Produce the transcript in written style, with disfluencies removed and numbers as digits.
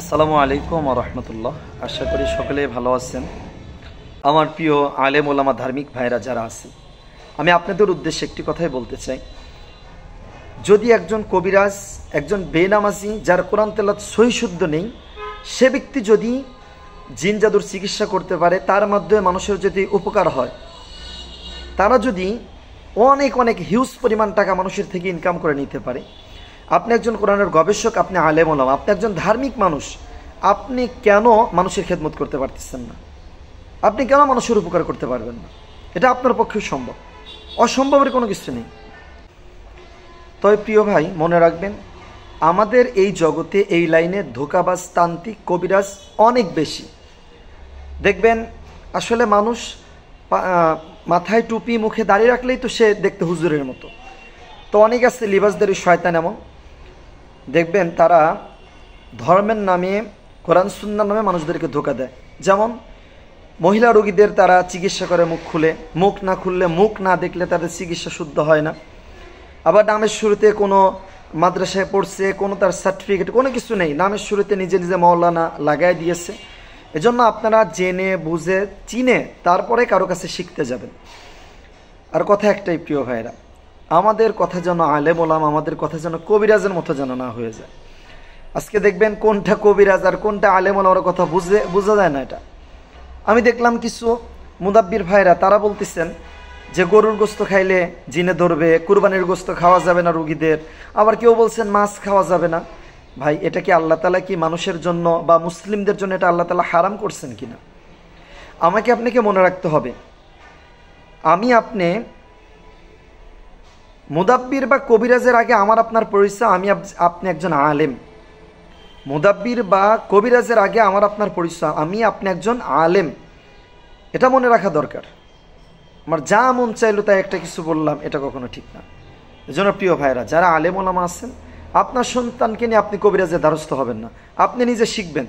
আসসালামু আলাইকুম ওয়া রাহমাতুল্লাহ। আশা করি সকলে ভালো আছেন। আমার প্রিয় আলেম ওলামা ধার্মিক ভাইরা যারা আছে, আমি আপনাদের উদ্দেশ্যে একটি কথাই বলতে চাই। যদি একজন কবিরাজ, একজন বেনামাজি যার কোরআন তেলাওয়াত সহি শুদ্ধ নেই, সে ব্যক্তি যদি জিন জাদুর চিকিৎসা করতে পারে, তার মাধ্যমে মানুষের যদি উপকার হয়, তারা যদি অনেক অনেক হিউজ পরিমাণ টাকা মানুষের থেকে ইনকাম করে নিতে পারে, আপনি একজন কোরআনের গবেষক, আপনি আলেম ওলামা, আপনি একজন ধার্মিক মানুষ, আপনি কেন মানুষের খেদমত করতে পারতেছেন না? আপনি কেন মানুষের উপকার করতে পারবেন না? এটা আপনার পক্ষে সম্ভব, অসম্ভবের কোনো কিছু নেই। তবে প্রিয় ভাই, মনে রাখবেন, আমাদের এই জগতে এই লাইনে ধোঁকাবাজ, তান্ত্রিক, কবিরাজ অনেক বেশি। দেখবেন আসলে মানুষ মাথায় টুপি, মুখে দাঁড়িয়ে রাখলেই তো সে দেখতে হুজুরের মতো। তো অনেক আছে লিবাসদারি শয়তান, এমন দেখবেন তারা ধর্মের নামে, কোরআন সুন্নাহর নামে মানুষদেরকে ধোঁকা দেয়। যেমন মহিলা রোগীদের তারা চিকিৎসা করে মুখ খুলে, মুখ না খুললে, মুখ না দেখলে তাদের চিকিৎসা শুদ্ধ হয় না। আবার নামের শুরুতে কোনো মাদ্রাসায় পড়ছে, কোনো তার সার্টিফিকেট, কোনো কিছু নেই, নামের শুরুতে নিজে নিজে মৌলানা লাগাই দিয়েছে। এজন্য আপনারা জেনে বুঝে চিনে তারপরে কারো কাছে শিখতে যাবেন। আর কথা একটাই প্রিয় ভাইরা, আমাদের কথা যেন আলেম ওলামা, আমাদের কথা যেন কবিরাজের মতো যেন না হয়ে যায়। আজকে দেখবেন কোনটা কবিরাজ আর কোনটা আলেম ওলামার কথা বোঝা যায় না। এটা আমি দেখলাম কিছু মুদাব্বির ভাইরা, তারা বলতেছেন যে গরুর গোস্ত খাইলে জিনে ধরবে, কুরবানির গোস্ত খাওয়া যাবে না রুগীদের, আবার কেউ বলছেন মাছ খাওয়া যাবে না। ভাই, এটা কি আল্লাহ তাআলা কি মানুষের জন্য বা মুসলিমদের জন্য এটা আল্লাহ তাআলা হারাম করছেন কিনা? আমাকে আপনাকে মনে রাখতে হবে, আমি আপনি মুদাব্বির বা কবিরাজের আগে আমার আপনার পরিচয়, আপনি একজন আলেম। মুদাব্বির বা কবিরাজের আগে আমার আপনার পরিচয়, আপনি একজন আলেম। এটা মনে রাখা দরকার। আমার যা মন চাইলো তাই একটা কিছু বললাম, এটা কখনো ঠিক না। এজন্য প্রিয় ভাইরা, যারা আলেম ওলামা আছেন, আপনার সন্তানকে নিয়ে আপনি কবিরাজের দ্বারস্থ হবেন না, আপনি নিজে শিখবেন।